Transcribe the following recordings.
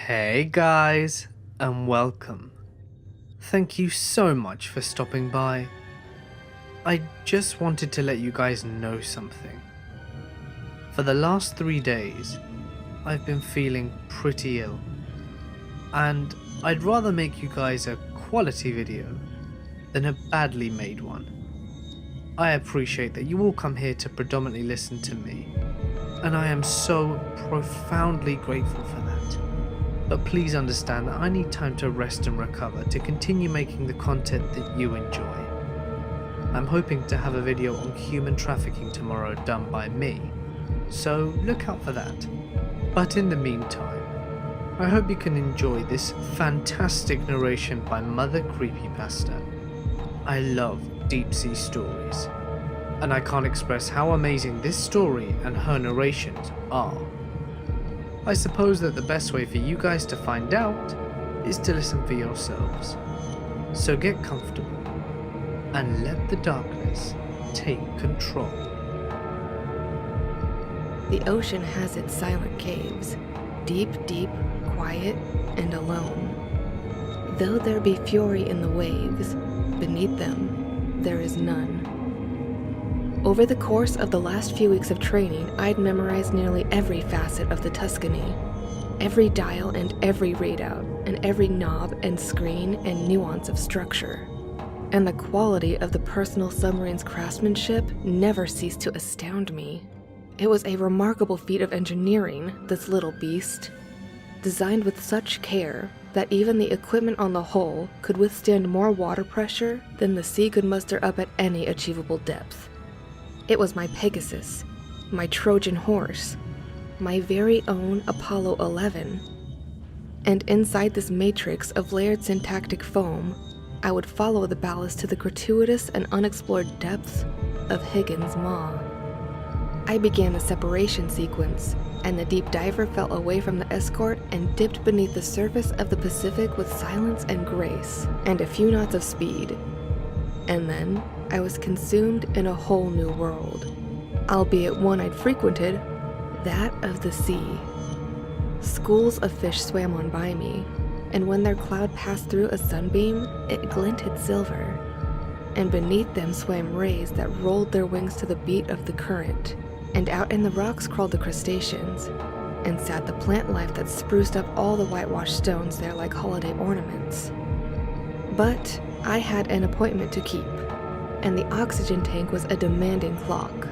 Hey guys, and welcome. Thank you so much for stopping by. I just wanted to let you guys know something. For the last 3 days, I've been feeling pretty ill, and I'd rather make you guys a quality video than a badly made one. I appreciate that you all come here to predominantly listen to me, and I am so profoundly grateful for that. But please understand that I need time to rest and recover to continue making the content that you enjoy. I'm hoping to have a video on human trafficking tomorrow done by me, so look out for that. But in the meantime, I hope you can enjoy this fantastic narration by Mother Creepypasta. I love deep sea stories, and I can't express how amazing this story and her narrations are. I suppose that the best way for you guys to find out is to listen for yourselves. So get comfortable and let the darkness take control. The ocean has its silent caves, deep, quiet, and alone. Though there be fury in the waves, beneath them there is none. Over the course of the last few weeks of training, I'd memorized nearly every facet of the Tuscany. Every dial and every readout, and every knob and screen and nuance of structure. And the quality of the personal submarine's craftsmanship never ceased to astound me. It was a remarkable feat of engineering, this little beast. Designed with such care that even the equipment on the hull could withstand more water pressure than the sea could muster up at any achievable depth. It was my Pegasus, my Trojan horse, my very own Apollo 11. And inside this matrix of layered syntactic foam, I would follow the ballast to the gratuitous and unexplored depths of Higgins Maw. I began the separation sequence, and the deep diver fell away from the escort and dipped beneath the surface of the Pacific with silence and grace, and a few knots of speed. And then I was consumed in a whole new world, albeit one I'd frequented, that of the sea. Schools of fish swam on by me, and when their cloud passed through a sunbeam, it glinted silver, and beneath them swam rays that rolled their wings to the beat of the current, and out in the rocks crawled the crustaceans, and sat the plant life that spruced up all the whitewashed stones there like holiday ornaments. But I had an appointment to keep, and the oxygen tank was a demanding clock.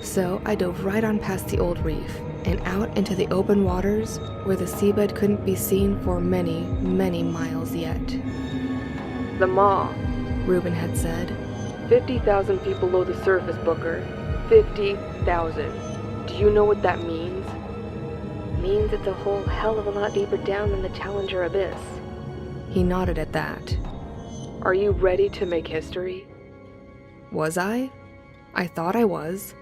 So I dove right on past the old reef, and out into the open waters where the seabed couldn't be seen for many, many miles yet. The Maw, Reuben had said. 50,000 feet below the surface, Booker. 50,000. Do you know what that means? Means it's a whole hell of a lot deeper down than the Challenger Abyss. He nodded at that. Are you ready to make history? Was I? I thought I was.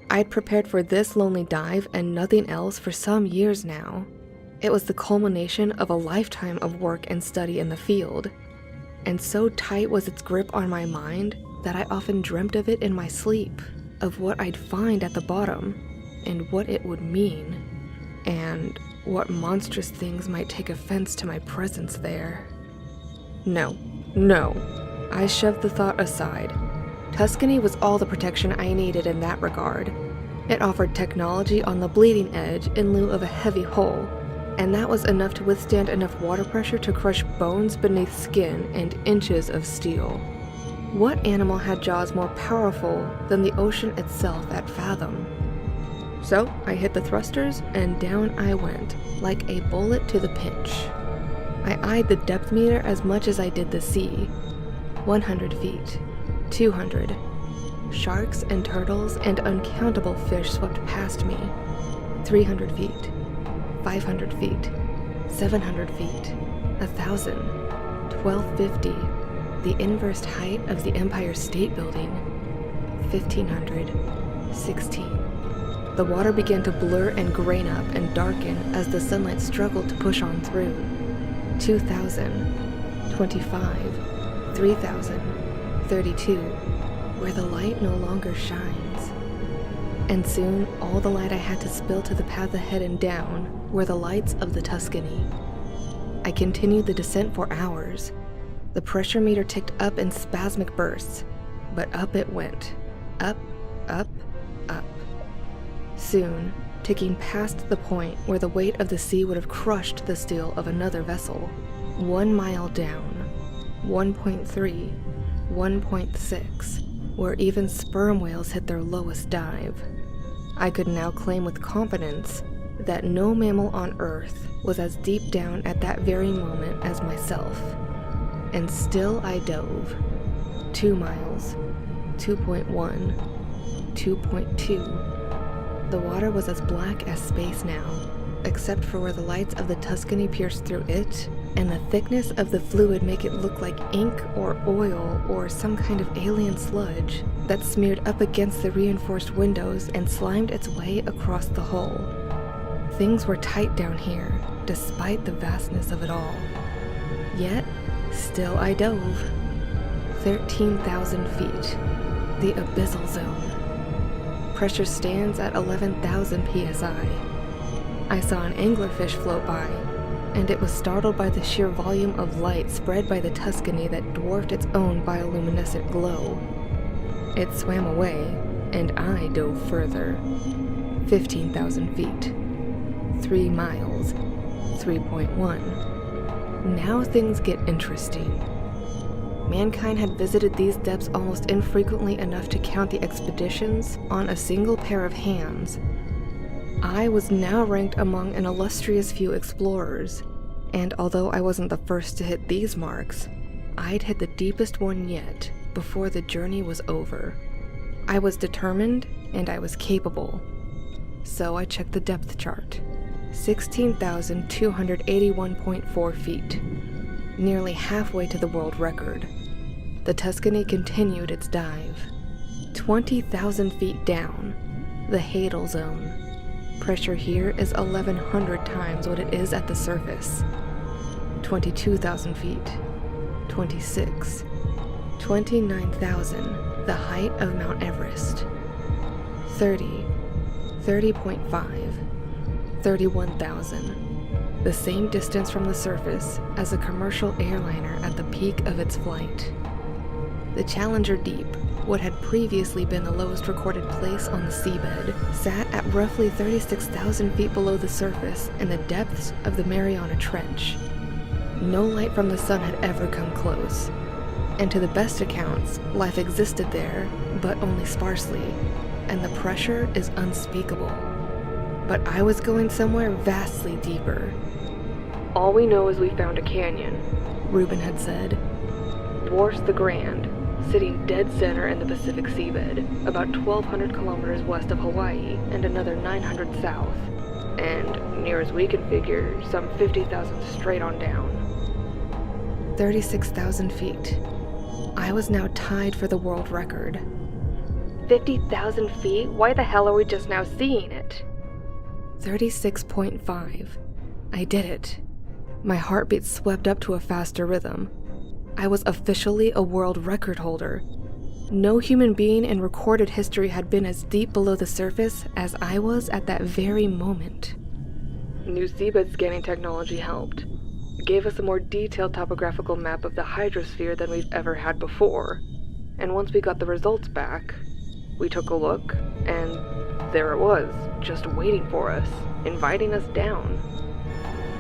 I'd prepared for this lonely dive and nothing else for some years now. It was the culmination of a lifetime of work and study in the field, and so tight was its grip on my mind that I often dreamt of it in my sleep, of what I'd find at the bottom, and what it would mean, and what monstrous things might take offense to my presence there. No. I shoved the thought aside. Tuscany was all the protection I needed in that regard. It offered technology on the bleeding edge in lieu of a heavy hull, and that was enough to withstand enough water pressure to crush bones beneath skin and inches of steel. What animal had jaws more powerful than the ocean itself at fathom? So I hit the thrusters, and down I went, like a bullet to the pinch. I eyed the depth meter as much as I did the sea. 100 feet. 200. Sharks and turtles and uncountable fish swept past me. 300 feet. 500 feet. 700 feet. 1,000. 1,250. The inverse height of the Empire State Building. 1,500. 16. The water began to blur and grain up and darken as the sunlight struggled to push on through. 2,000. 25. 3,000. 32, where the light no longer shines. And soon, all the light I had to spill to the path ahead and down were the lights of the Tuscany. I continued the descent for hours. The pressure meter ticked up in spasmic bursts, but up it went. Up, up, up. Soon, ticking past the point where the weight of the sea would have crushed the steel of another vessel. 1 mile down, 1.3, 1.6, where even sperm whales hit their lowest dive. I could now claim with confidence that no mammal on Earth was as deep down at that very moment as myself. And still I dove. 2 miles, 2.1, 2.2. The water was as black as space now, except for where the lights of the Tuscany pierced through it, and the thickness of the fluid make it look like ink or oil or some kind of alien sludge that smeared up against the reinforced windows and slimed its way across the hull. Things were tight down here, despite the vastness of it all. Yet, still I dove. 13,000 feet, the abyssal zone. Pressure stands at 11,000 psi. I saw an anglerfish float by, and it was startled by the sheer volume of light spread by the Tuscany that dwarfed its own bioluminescent glow. It swam away, and I dove further. 15,000 feet. 3 miles. 3.1. Now things get interesting. Mankind had visited these depths almost infrequently enough to count the expeditions on a single pair of hands. I was now ranked among an illustrious few explorers, and although I wasn't the first to hit these marks, I'd hit the deepest one yet before the journey was over. I was determined, and I was capable. So I checked the depth chart. 16,281.4 feet. Nearly halfway to the world record. The Tuscany continued its dive. 20,000 feet down, the Hadal Zone. Pressure here is 1,100 times what it is at the surface. 22,000 feet. 26. 29,000, the height of Mount Everest. 30. 30.5. 31,000. The same distance from the surface as a commercial airliner at the peak of its flight. The Challenger Deep, what had previously been the lowest recorded place on the seabed, sat at roughly 36,000 feet below the surface in the depths of the Mariana Trench. No light from the sun had ever come close, and to the best accounts, life existed there, but only sparsely, and the pressure is unspeakable. But I was going somewhere vastly deeper. All we know is we found a canyon, Reuben had said. dwarfs the Grand, sitting dead center in the Pacific seabed, about 1,200 kilometers west of Hawaii and another 900 south, and, near as we can figure, some 50,000 straight on down. 36,000 feet. I was now tied for the world record. 50,000 feet? Why the hell are we just now seeing it? 36.5. I did it. My heartbeat swept up to a faster rhythm. I was officially a world record holder. No human being in recorded history had been as deep below the surface as I was at that very moment. New seabed scanning technology helped. It gave us a more detailed topographical map of the hydrosphere than we've ever had before. And once we got the results back, we took a look, and there it was, just waiting for us, inviting us down.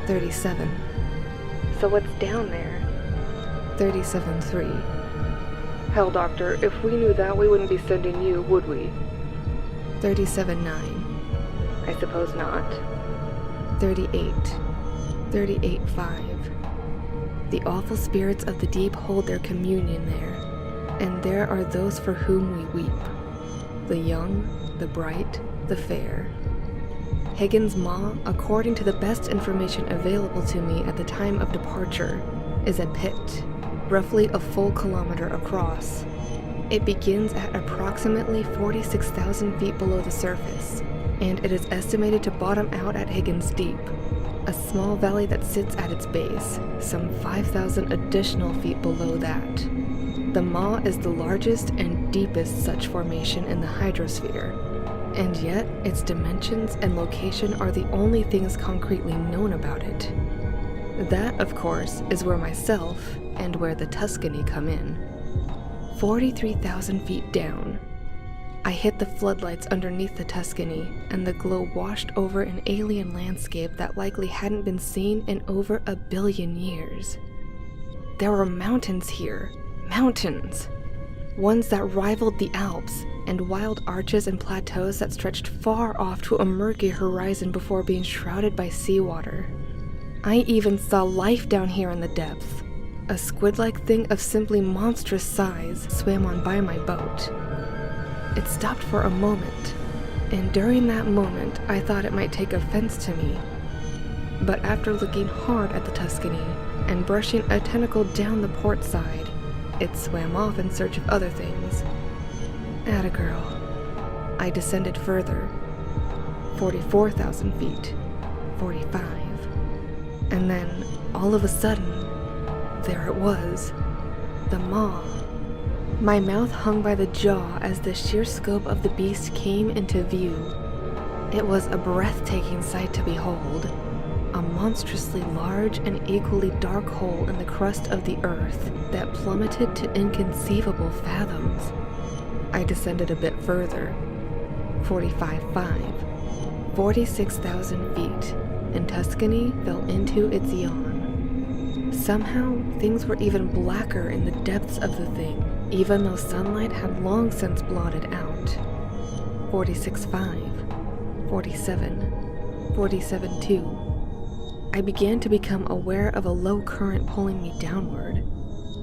37. So what's down there? 37.3. Hell, Doctor, if we knew that, we wouldn't be sending you, would we? 37.9. I suppose not. 38. 38.5. The awful spirits of the deep hold their communion there, and there are those for whom we weep. The young, the bright, the fair. Higgins' Maw, according to the best information available to me at the time of departure, is a pit, roughly a full kilometer across. It begins at approximately 46,000 feet below the surface, and it is estimated to bottom out at Higgins Deep, a small valley that sits at its base, some 5,000 additional feet below that. The Maw is the largest and deepest such formation in the hydrosphere, and yet its dimensions and location are the only things concretely known about it. That, of course, is where myself and where the Tuscany come in. 43,000 feet down. I hit the floodlights underneath the Tuscany, and the glow washed over an alien landscape that likely hadn't been seen in over 1 billion years. There were mountains here. Mountains! Ones that rivaled the Alps, and wild arches and plateaus that stretched far off to a murky horizon before being shrouded by seawater. I even saw life down here in the depths. A squid-like thing of simply monstrous size swam on by my boat. It stopped for a moment, and during that moment I thought it might take offense to me. But after looking hard at the Tuscany and brushing a tentacle down the port side, it swam off in search of other things. Atta girl. I descended further. 44,000 feet. 45. And then, all of a sudden, there it was. The maw. My mouth hung by the jaw as the sheer scope of the beast came into view. It was a breathtaking sight to behold. A monstrously large and equally dark hole in the crust of the earth that plummeted to inconceivable fathoms. I descended a bit further. 45.5. 46,000 feet, and Tuscany fell into its yawn. Somehow, things were even blacker in the depths of the thing, even though sunlight had long since blotted out. 46.5. 47. 47.2. I began to become aware of a low current pulling me downward.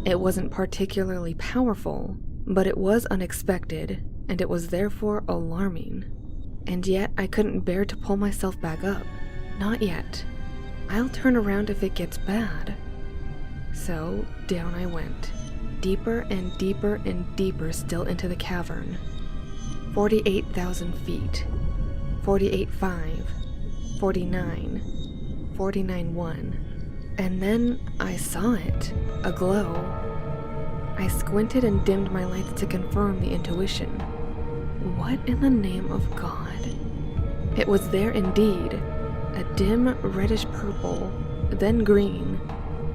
It wasn't particularly powerful, but it was unexpected, and it was therefore alarming. And yet I couldn't bear to pull myself back up. Not yet. I'll turn around if it gets bad. So down I went, deeper and deeper and deeper still into the cavern. 48,000 feet. 48.5. 49. 49.1. And then I saw it, a glow. I squinted and dimmed my lights to confirm the intuition. What in the name of God? It was there indeed, a dim reddish purple, then green,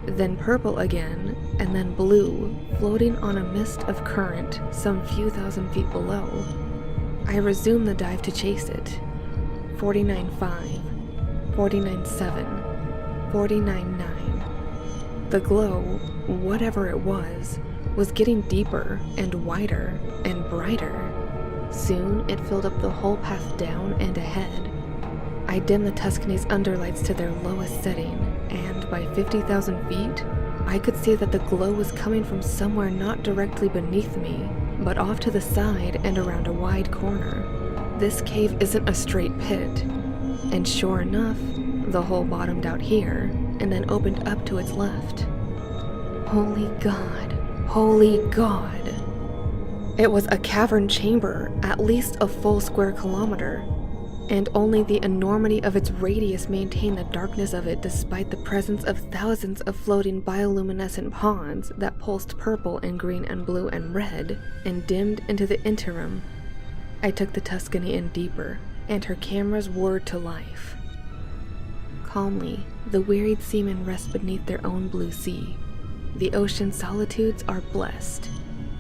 then purple again, and then blue, floating on a mist of current some few thousand feet below. I resumed the dive to chase it. 49.5. 49.7, 49.9. The glow, whatever it was getting deeper and wider and brighter. Soon it filled up the whole path down and ahead. I dimmed the Tuscany's underlights to their lowest setting, and by 50,000 feet, I could see that the glow was coming from somewhere not directly beneath me, but off to the side and around a wide corner. This cave isn't a straight pit. And sure enough, the hole bottomed out here, and then opened up to its left. Holy God. Holy God. It was a cavern chamber, at least a full square kilometer, and only the enormity of its radius maintained the darkness of it despite the presence of thousands of floating bioluminescent ponds that pulsed purple and green and blue and red, and dimmed into the interim. I took the Tuscany in deeper, and her cameras whirred to life. Calmly, the wearied seamen rest beneath their own blue sea. The ocean solitudes are blessed,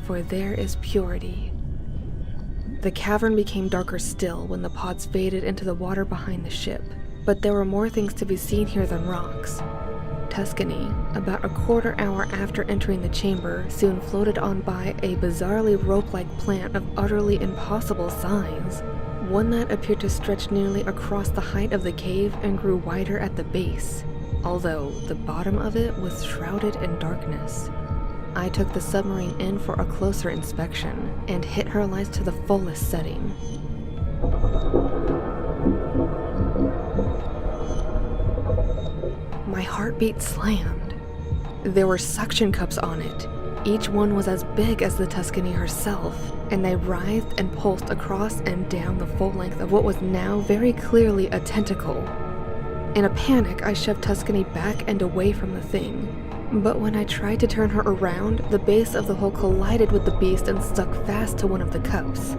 for there is purity. The cavern became darker still when the pods faded into the water behind the ship, but there were more things to be seen here than rocks. Tuscany, about a quarter hour after entering the chamber, soon floated on by a bizarrely rope-like plant of utterly impossible size. One that appeared to stretch nearly across the height of the cave and grew wider at the base, although the bottom of it was shrouded in darkness. I took the submarine in for a closer inspection and hit her lights to the fullest setting. My heartbeat slammed. There were suction cups on it. Each one was as big as the Tuscany herself, and they writhed and pulsed across and down the full length of what was now very clearly a tentacle. In a panic, I shoved Tuscany back and away from the thing, but when I tried to turn her around, the base of the hole collided with the beast and stuck fast to one of the cups.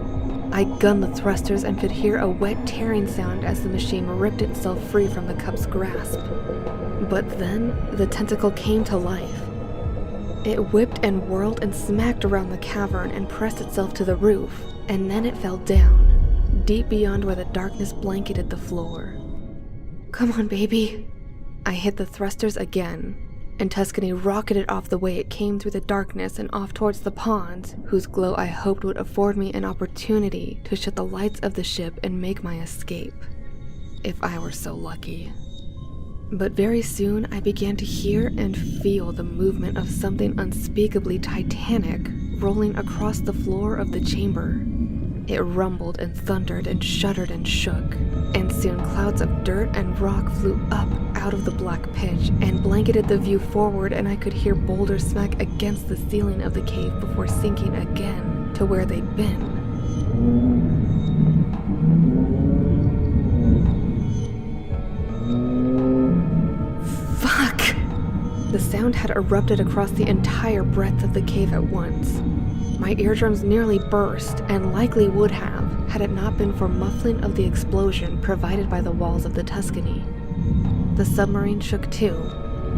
I gunned the thrusters and could hear a wet tearing sound as the machine ripped itself free from the cup's grasp. But then, the tentacle came to life. It whipped and whirled and smacked around the cavern and pressed itself to the roof, and then it fell down, deep beyond where the darkness blanketed the floor. Come on, baby. I hit the thrusters again, and Tuscany rocketed off the way it came through the darkness and off towards the ponds, whose glow I hoped would afford me an opportunity to shut the lights of the ship and make my escape, if I were so lucky. But very soon I began to hear and feel the movement of something unspeakably titanic rolling across the floor of the chamber. It rumbled and thundered and shuddered and shook, and soon clouds of dirt and rock flew up out of the black pitch and blanketed the view forward, and I could hear boulders smack against the ceiling of the cave before sinking again to where they'd been. Fuck! The sound had erupted across the entire breadth of the cave at once. My eardrums nearly burst, and likely would have, had it not been for muffling of the explosion provided by the walls of the Tuscany. The submarine shook too,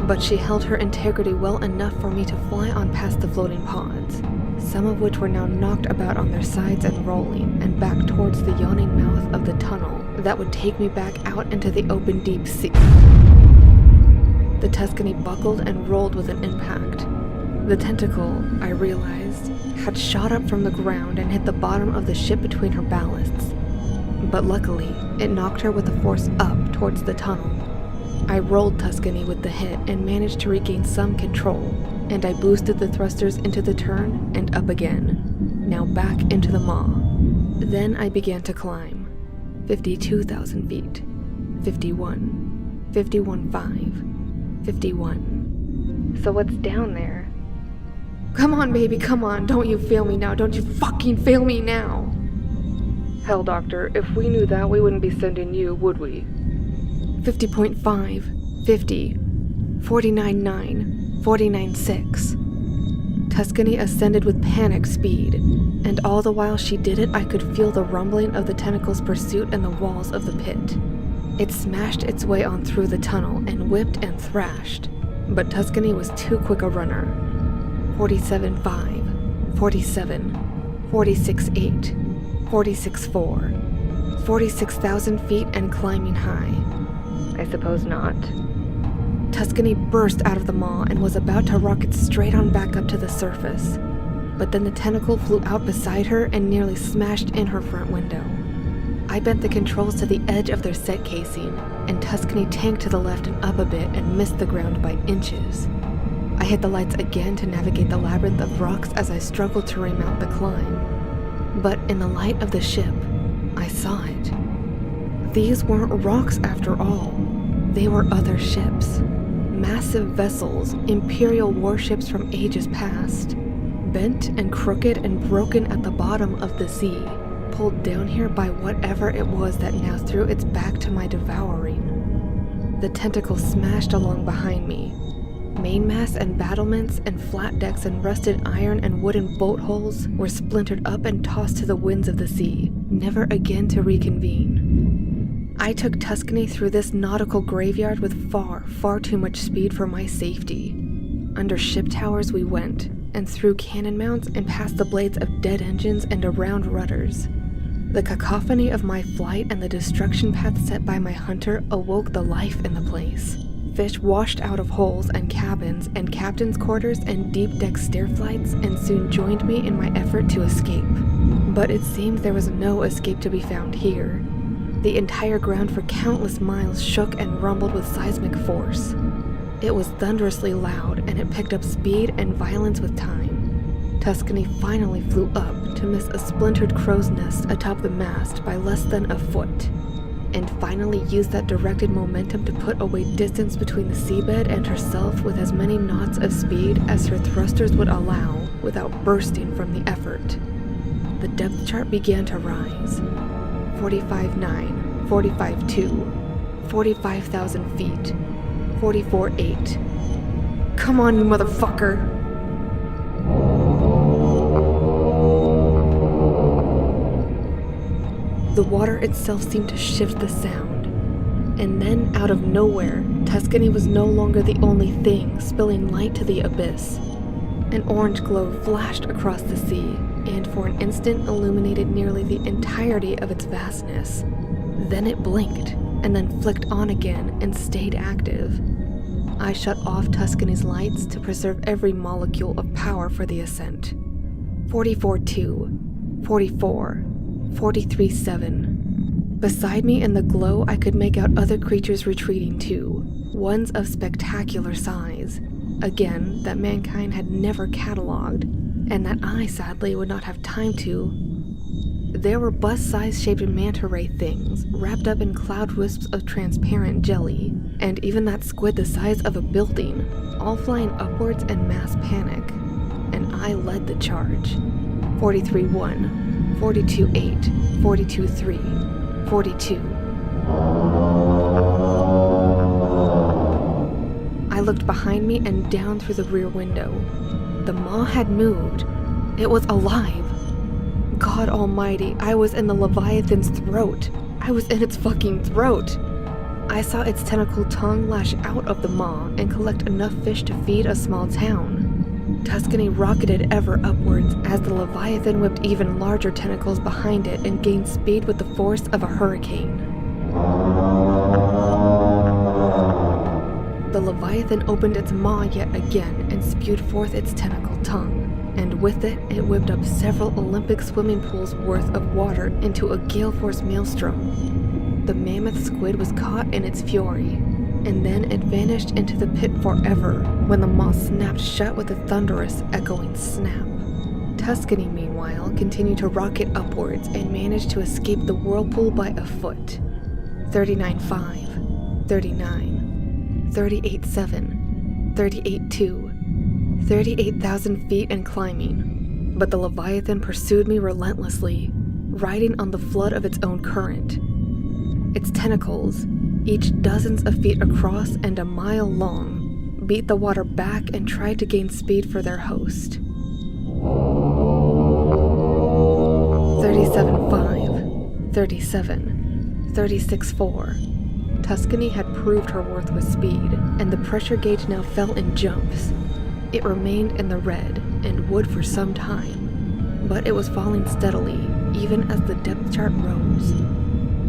but she held her integrity well enough for me to fly on past the floating pods, some of which were now knocked about on their sides and rolling, and back towards the yawning mouth of the tunnel that would take me back out into the open deep sea. The Tuscany buckled and rolled with an impact. The tentacle, I realized, had shot up from the ground and hit the bottom of the ship between her ballasts. But luckily, it knocked her with a force up towards the tunnel. I rolled Tuscany with the hit and managed to regain some control, and I boosted the thrusters into the turn and up again, now back into the maw. Then I began to climb. 52,000 feet. 51. 51.5. 51. So what's down there? Come on, baby, come on. Don't you fail me now. Don't you fucking fail me now. Hell, Doctor, if we knew that, we wouldn't be sending you, would we? 50.5. 50. 49.9. 49.6. Tuscany ascended with panic speed, and all the while she did it, I could feel the rumbling of the tentacle's pursuit in the walls of the pit. It smashed its way on through the tunnel and whipped and thrashed, but Tuscany was too quick a runner. 47.5, 47, 46.8, 46.4, 46,000 feet and climbing high. I suppose not. Tuscany burst out of the maw and was about to rocket straight on back up to the surface. But then the tentacle flew out beside her and nearly smashed in her front window. I bent the controls to the edge of their set casing, and Tuscany tanked to the left and up a bit and missed the ground by inches. I hit the lights again to navigate the labyrinth of rocks as I struggled to remount the climb. But in the light of the ship, I saw it. These weren't rocks after all. They were other ships. Massive vessels, Imperial warships from ages past. Bent and crooked and broken at the bottom of the sea, pulled down here by whatever it was that now threw its back to my devouring. The tentacle smashed along behind me. Mainmasts and battlements and flat decks and rusted iron and wooden boat hulls were splintered up and tossed to the winds of the sea, never again to reconvene. I took Tuscany through this nautical graveyard with far, far too much speed for my safety. Under ship towers we went, and through cannon mounts and past the blades of dead engines and around rudders. The cacophony of my flight and the destruction path set by my hunter awoke the life in the place. Fish washed out of holes and cabins and captain's quarters and deep deck stair flights and soon joined me in my effort to escape. But it seemed there was no escape to be found here. The entire ground for countless miles shook and rumbled with seismic force. It was thunderously loud, and it picked up speed and violence with time. Tuscany finally flew up to miss a splintered crow's nest atop the mast by less than a foot, and finally used that directed momentum to put away distance between the seabed and herself with as many knots of speed as her thrusters would allow without bursting from the effort. The depth chart began to rise. 45.9, 45.2, 45,000 feet, 44.8. Come on, you motherfucker! The water itself seemed to shift the sound. And then, out of nowhere, Tuscany was no longer the only thing spilling light to the abyss. An orange glow flashed across the sea, and for an instant illuminated nearly the entirety of its vastness. Then it blinked, and then flicked on again and stayed active. I shut off Tuscany's lights to preserve every molecule of power for the ascent. 44-2, 44, 43-7. Beside me in the glow, I could make out other creatures retreating too, ones of spectacular size. Again, that mankind had never cataloged, and that I, sadly, would not have time to. There were bus-sized shaped manta ray things, wrapped up in cloud wisps of transparent jelly, and even that squid the size of a building, all flying upwards in mass panic. And I led the charge. 43-1, 42-8, 42-3, 42. I looked behind me and down through the rear window. The maw had moved. It was alive. God almighty, I was in the Leviathan's throat. I was in its fucking throat. I saw its tentacle tongue lash out of the maw and collect enough fish to feed a small town. Tuscany rocketed ever upwards as the Leviathan whipped even larger tentacles behind it and gained speed with the force of a hurricane. The Leviathan opened its maw yet again and spewed forth its tentacle tongue, and with it, it whipped up several Olympic swimming pools worth of water into a gale-force maelstrom. The mammoth squid was caught in its fury, and then it vanished into the pit forever when the maw snapped shut with a thunderous, echoing snap. Tuscany, meanwhile, continued to rocket upwards and managed to escape the whirlpool by a foot. 39-5, 39. 38-7, 38-2, 38,000 feet and climbing, but the Leviathan pursued me relentlessly, riding on the flood of its own current. Its tentacles, each dozens of feet across and a mile long, beat the water back and tried to gain speed for their host. 37-5, 37, 36-4. Tuscany had proved her worth with speed, and the pressure gauge now fell in jumps. It remained in the red, and would for some time, but it was falling steadily, even as the depth chart rose.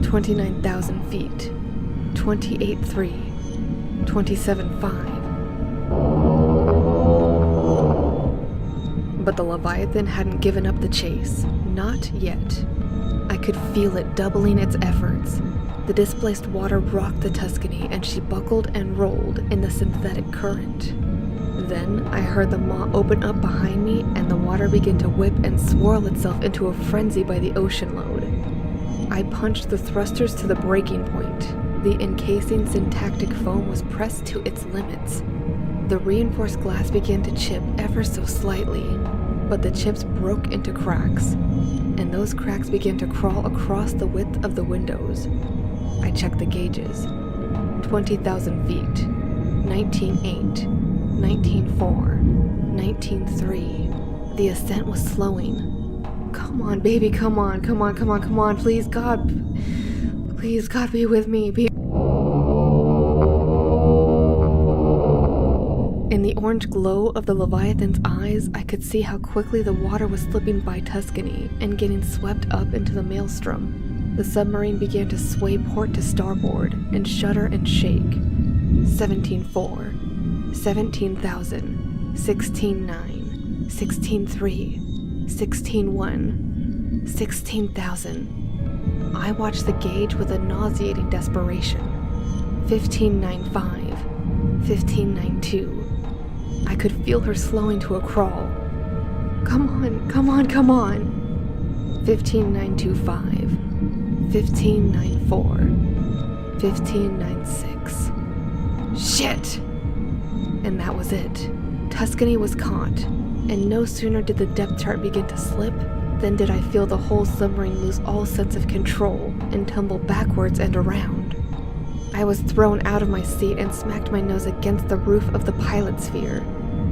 29,000 feet, 28-3, 27-5. But the Leviathan hadn't given up the chase, not yet. I could feel it doubling its efforts. The displaced water rocked the Tuscany, and she buckled and rolled in the synthetic current. Then I heard the maw open up behind me, and the water began to whip and swirl itself into a frenzy by the ocean load. I punched the thrusters to the breaking point. The encasing syntactic foam was pressed to its limits. The reinforced glass began to chip ever so slightly, but the chips broke into cracks, and those cracks began to crawl across the width of the windows. I checked the gauges. 20,000 feet, 19.8, 19.4, 19.3. The ascent was slowing. Come on, baby, come on, please, God, be with me, In the orange glow of the Leviathan's eyes, I could see how quickly the water was slipping by Tuscany and getting swept up into the maelstrom. The submarine began to sway port to starboard and shudder and shake. 17-4, 17,000, 16-9, 16-3, 16-1, 16,000. I watched the gauge with a nauseating desperation. 15.95, 15.92. I could feel her slowing to a crawl. Come on. 15.925, 15.94, 15.96. Shit! And that was it. Tuscany was caught, and no sooner did the depth chart begin to slip than did I feel the whole submarine lose all sense of control and tumble backwards and around. I was thrown out of my seat and smacked my nose against the roof of the pilot sphere.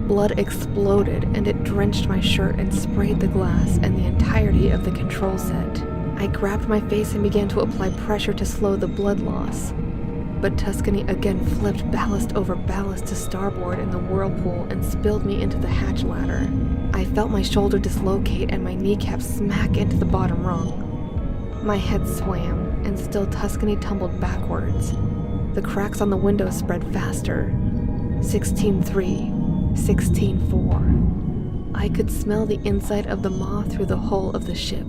Blood exploded, and it drenched my shirt and sprayed the glass and the entirety of the control set. I grabbed my face and began to apply pressure to slow the blood loss. But Tuscany again flipped ballast over ballast to starboard in the whirlpool and spilled me into the hatch ladder. I felt my shoulder dislocate and my kneecap smack into the bottom rung. My head swam, and still Tuscany tumbled backwards. The cracks on the window spread faster. 16-3, 16-4. I could smell the inside of the maw through the hull of the ship.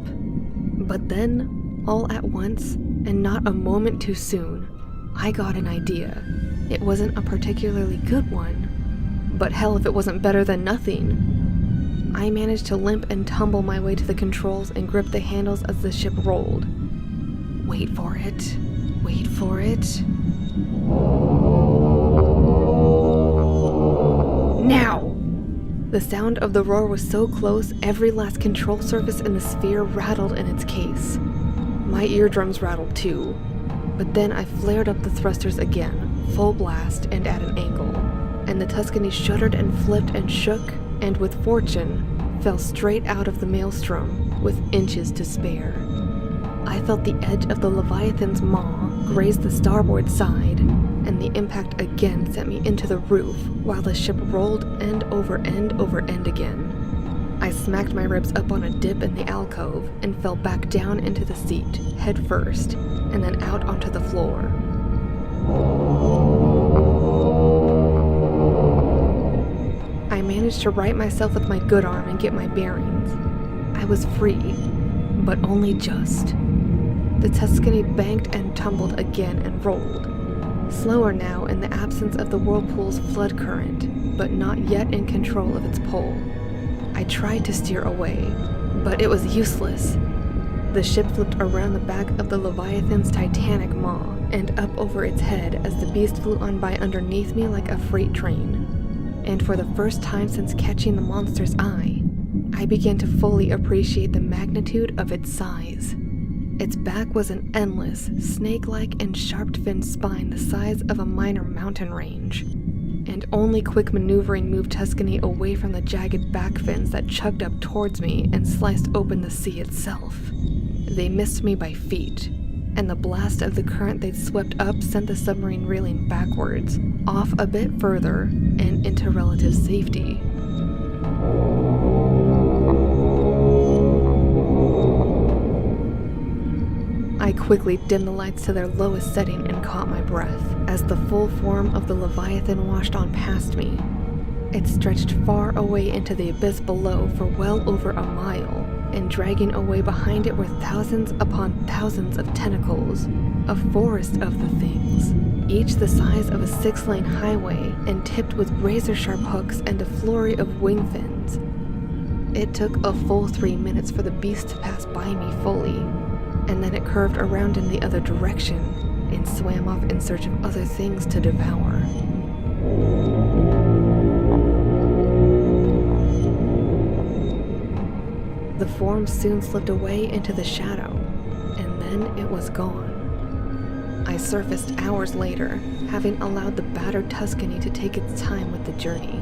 But then, all at once, and not a moment too soon, I got an idea. It wasn't a particularly good one, but hell if it wasn't better than nothing. I managed to limp and tumble my way to the controls and grip the handles as the ship rolled. Wait for it. Wait for it. Now! The sound of the roar was so close, every last control surface in the sphere rattled in its case. My eardrums rattled too. But then I flared up the thrusters again, full blast and at an angle, and the Tuscany shuddered and flipped and shook, and with fortune, fell straight out of the maelstrom with inches to spare. I felt the edge of the Leviathan's maw graze the starboard side, and the impact again sent me into the roof while the ship rolled end over end over end again. I smacked my ribs up on a dip in the alcove and fell back down into the seat, head first, and then out onto the floor. I managed to right myself with my good arm and get my bearings. I was free, but only just. The Tuscany banked and tumbled again and rolled. Slower now in the absence of the whirlpool's flood current, but not yet in control of its pull. I tried to steer away, but it was useless. The ship flipped around the back of the Leviathan's titanic maw and up over its head as the beast flew on by underneath me like a freight train. And for the first time since catching the monster's eye, I began to fully appreciate the magnitude of its size. Its back was an endless, snake-like and sharp-finned spine the size of a minor mountain range, and only quick maneuvering moved Tuscany away from the jagged back fins that chugged up towards me and sliced open the sea itself. They missed me by feet, and the blast of the current they'd swept up sent the submarine reeling backwards, off a bit further, and into relative safety. I quickly dimmed the lights to their lowest setting and caught my breath as the full form of the Leviathan washed on past me. It stretched far away into the abyss below for well over a mile, and dragging away behind it were thousands upon thousands of tentacles, a forest of the things, each the size of a 6-lane highway and tipped with razor-sharp hooks and a flurry of wing fins. It took a full 3 minutes for the beast to pass by me fully, and then it curved around in the other direction and swam off in search of other things to devour. The form soon slipped away into the shadow, and then it was gone. I surfaced hours later, having allowed the battered Tuscany to take its time with the journey.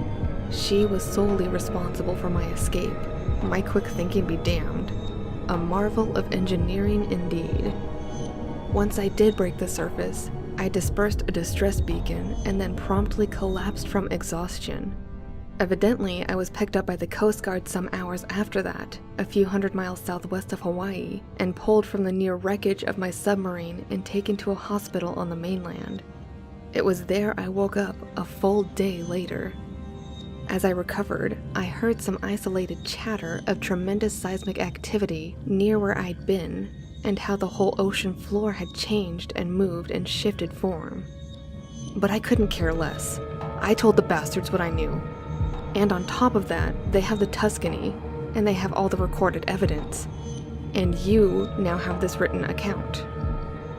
She was solely responsible for my escape. My quick thinking be damned. A marvel of engineering indeed. Once I did break the surface, I dispersed a distress beacon and then promptly collapsed from exhaustion. Evidently, I was picked up by the Coast Guard some hours after that, a few hundred miles southwest of Hawaii, and pulled from the near wreckage of my submarine and taken to a hospital on the mainland. It was there I woke up a full day later. As I recovered, I heard some isolated chatter of tremendous seismic activity near where I'd been, and how the whole ocean floor had changed and moved and shifted form. But I couldn't care less. I told the bastards what I knew. And on top of that, they have the Tuscany, and they have all the recorded evidence. And you now have this written account.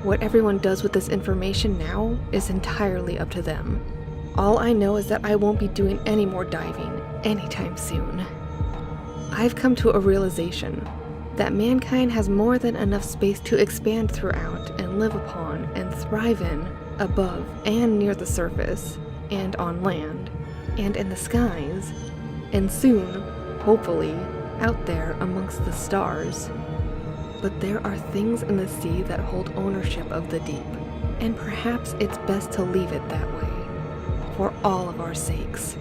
What everyone does with this information now is entirely up to them. All I know is that I won't be doing any more diving anytime soon. I've come to a realization that mankind has more than enough space to expand throughout and live upon and thrive in, above and near the surface, and on land, and in the skies, and soon, hopefully, out there amongst the stars. But there are things in the sea that hold ownership of the deep, and perhaps it's best to leave it that way, for all of our sakes.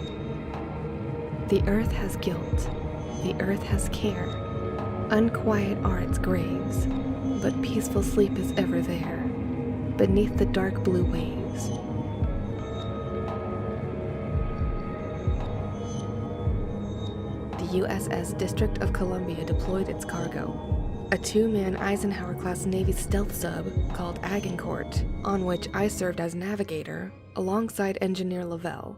The earth has guilt, the earth has care. Unquiet are its graves, but peaceful sleep is ever there, beneath the dark blue waves. The USS District of Columbia deployed its cargo, a two-man Eisenhower-class Navy stealth sub called Agincourt, on which I served as navigator alongside Engineer Lavelle.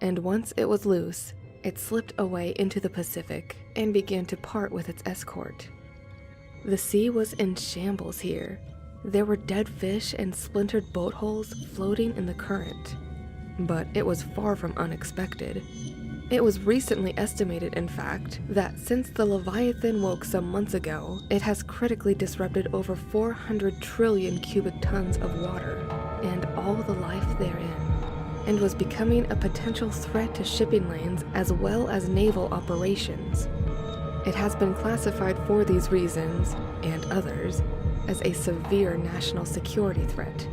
And once it was loose, it slipped away into the Pacific and began to part with its escort. The sea was in shambles here. There were dead fish and splintered boat hulls floating in the current. But it was far from unexpected. It was recently estimated, in fact, that since the Leviathan woke some months ago, it has critically disrupted over 400 trillion cubic tons of water and all the life therein, and was becoming a potential threat to shipping lanes as well as naval operations. It has been classified for these reasons, and others, as a severe national security threat.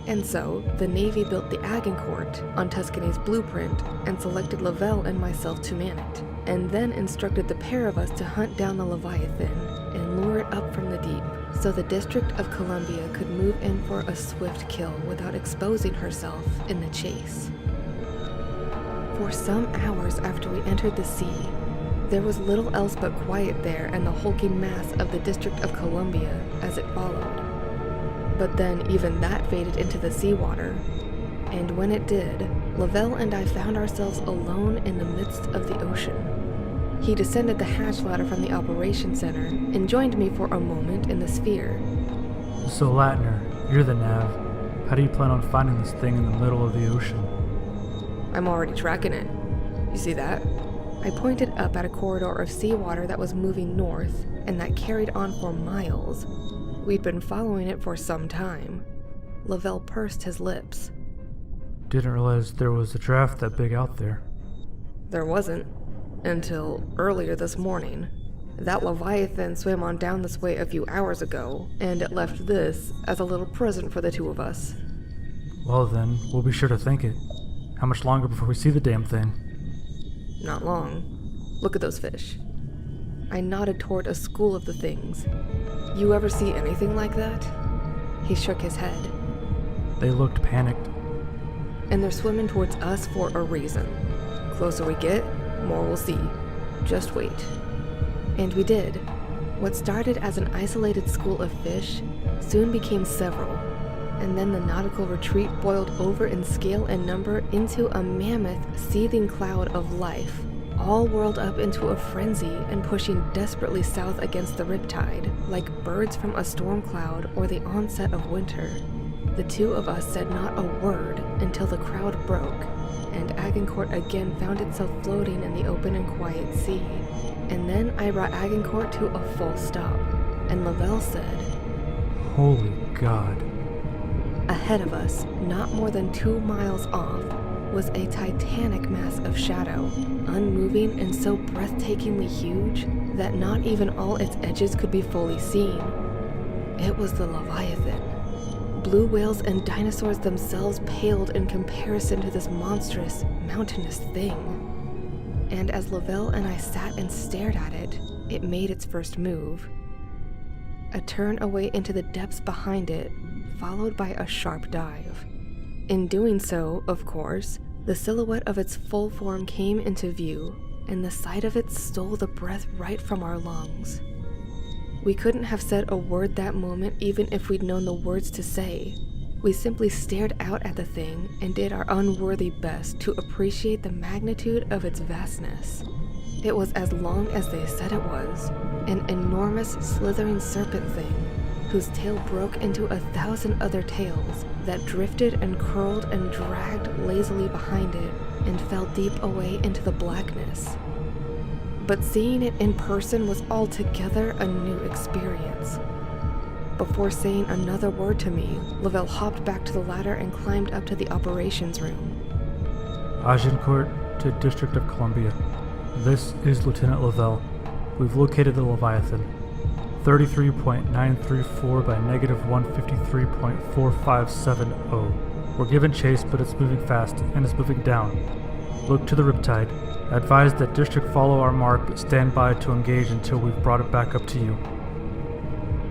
And so, the Navy built the Agincourt on Tuscany's blueprint and selected Lavelle and myself to man it, and then instructed the pair of us to hunt down the Leviathan and lure it up from the deep, so the District of Columbia could move in for a swift kill without exposing herself in the chase. For some hours after we entered the sea, there was little else but quiet there and the hulking mass of the District of Columbia as it followed. But then even that faded into the seawater, and when it did, Lavelle and I found ourselves alone in the midst of the ocean. He descended the hatch ladder from the operations center and joined me for a moment in the sphere. So Latner, you're the nav. How do you plan on finding this thing in the middle of the ocean? I'm already tracking it. You see that? I pointed up at a corridor of seawater that was moving north and that carried on for miles. We'd been following it for some time. Lavelle pursed his lips. Didn't realize there was a draft that big out there. There wasn't, until earlier this morning. That Leviathan swam on down this way a few hours ago, and it left this as a little present for the two of us. Well then, we'll be sure to thank it. How much longer before we see the damn thing? Not long. Look at those fish. I nodded toward a school of the things. You ever see anything like that? He shook his head. They looked panicked. And they're swimming towards us for a reason. Closer we get, more we'll see. Just wait. And we did. What started as an isolated school of fish soon became several, and then the nautical retreat boiled over in scale and number into a mammoth, seething cloud of life, all whirled up into a frenzy and pushing desperately south against the riptide, like birds from a storm cloud or the onset of winter. The two of us said not a word until the crowd broke, and Agincourt again found itself floating in the open and quiet sea. And then I brought Agincourt to a full stop, and Lavelle said, Holy God. Ahead of us, not more than 2 miles off, was a titanic mass of shadow, unmoving and so breathtakingly huge that not even all its edges could be fully seen. It was the Leviathan. Blue whales and dinosaurs themselves paled in comparison to this monstrous, mountainous thing. And as Lavelle and I sat and stared at it, it made its first move. A turn away into the depths behind it, followed by a sharp dive. In doing so, of course, the silhouette of its full form came into view, and the sight of it stole the breath right from our lungs. We couldn't have said a word that moment even if we'd known the words to say. We simply stared out at the thing and did our unworthy best to appreciate the magnitude of its vastness. It was as long as they said it was, an enormous slithering serpent thing, whose tail broke into 1,000 other tails that drifted and curled and dragged lazily behind it and fell deep away into the blackness. But seeing it in person was altogether a new experience. Before saying another word to me, Lavelle hopped back to the ladder and climbed up to the operations room. Agincourt to District of Columbia. This is Lieutenant Lavelle. We've located the Leviathan. 33.934 by negative 153.4570. We're given chase, but it's moving fast, and it's moving down. Look to the riptide. Advise that district follow our mark, but stand by to engage until we've brought it back up to you.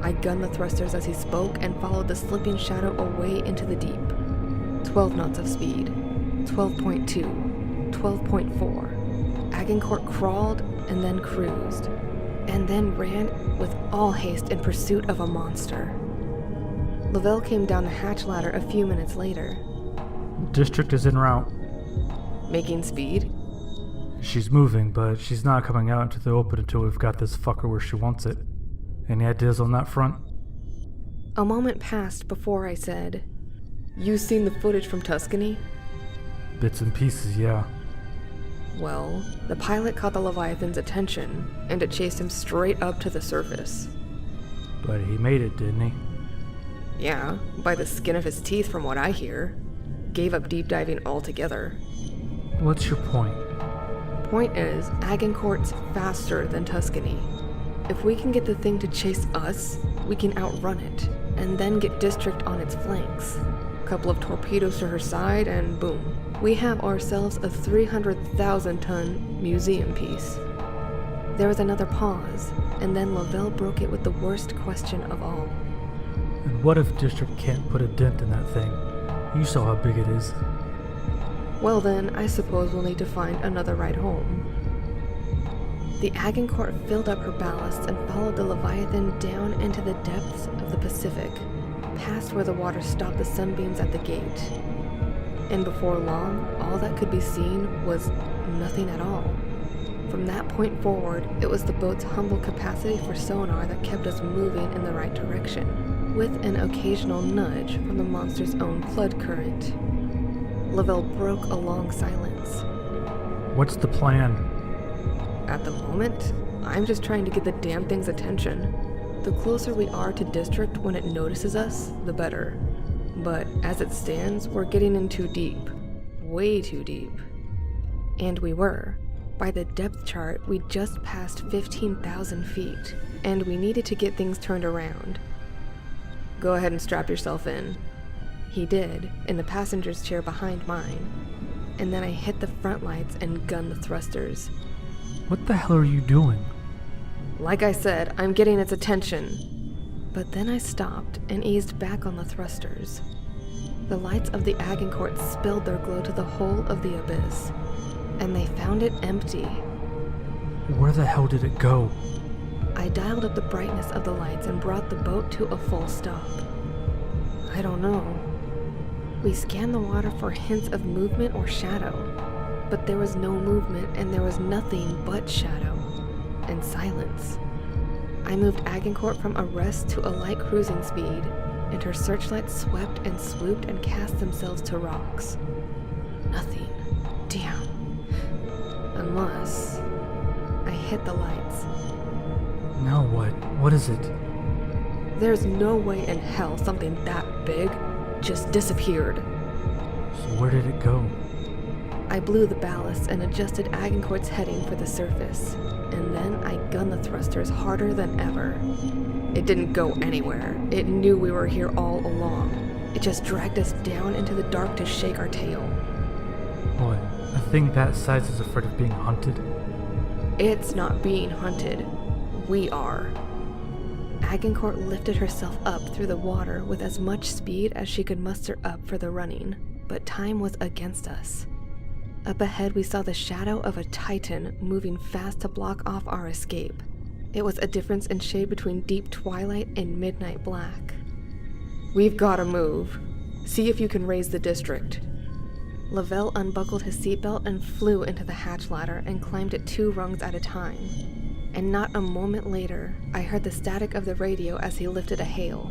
I gunned the thrusters as he spoke and followed the slipping shadow away into the deep. 12 knots of speed. 12.2. 12.4. Agincourt crawled and then cruised, and then ran with all haste in pursuit of a monster. Lavelle came down the hatch ladder a few minutes later. District is en route. Making speed? She's moving, but she's not coming out into the open until we've got this fucker where she wants it. Any ideas on that front? A moment passed before I said, "You seen the footage from Tuscany?" Bits and pieces, yeah. Well, the pilot caught the Leviathan's attention, and it chased him straight up to the surface. But he made it, didn't he? Yeah, by the skin of his teeth from what I hear. Gave up deep diving altogether. What's your point? Point is, Agincourt's faster than Tuscany. If we can get the thing to chase us, we can outrun it, and then get District on its flanks. Couple of torpedoes to her side, and boom. We have ourselves a 300,000-ton museum piece. There was another pause, and then Lavelle broke it with the worst question of all. And what if District can't put a dent in that thing? You saw how big it is. Well then, I suppose we'll need to find another ride home. The Agincourt filled up her ballast and followed the Leviathan down into the depths of the Pacific, past where the water stopped the sunbeams at the gate. And before long, all that could be seen was nothing at all. From that point forward, it was the boat's humble capacity for sonar that kept us moving in the right direction, with an occasional nudge from the monster's own flood current. Lavelle broke a long silence. What's the plan? At the moment, I'm just trying to get the damn thing's attention. The closer we are to District when it notices us, the better. But as it stands, we're getting in too deep. Way too deep. And we were. By the depth chart, we'd just passed 15,000 feet, and we needed to get things turned around. Go ahead and strap yourself in. He did, in the passenger's chair behind mine. And then I hit the front lights and gunned the thrusters. What the hell are you doing? Like I said, I'm getting its attention. But then I stopped and eased back on the thrusters. The lights of the Agincourt spilled their glow to the whole of the abyss, and they found it empty. Where the hell did it go? I dialed up the brightness of the lights and brought the boat to a full stop. I don't know. We scanned the water for hints of movement or shadow, but there was no movement and there was nothing but shadow and silence. I moved Agincourt from a rest to a light cruising speed, and her searchlights swept and swooped and cast themselves to rocks. Nothing. Damn. Unless I hit the lights. Now what? What is it? There's no way in hell something that big just disappeared. So where did it go? I blew the ballast and adjusted Agincourt's heading for the surface, and then I gunned the thrusters harder than ever. It didn't go anywhere. It knew we were here all along. It just dragged us down into the dark to shake our tail. What? A thing that size is afraid of being hunted? It's not being hunted. We are. Agincourt lifted herself up through the water with as much speed as she could muster up for the running, but time was against us. Up ahead we saw the shadow of a titan moving fast to block off our escape. It was a difference in shade between deep twilight and midnight black. We've gotta move. See if you can raise the District. Lavelle unbuckled his seatbelt and flew into the hatch ladder and climbed it 2 rungs at a time. And not a moment later, I heard the static of the radio as he lifted a hail.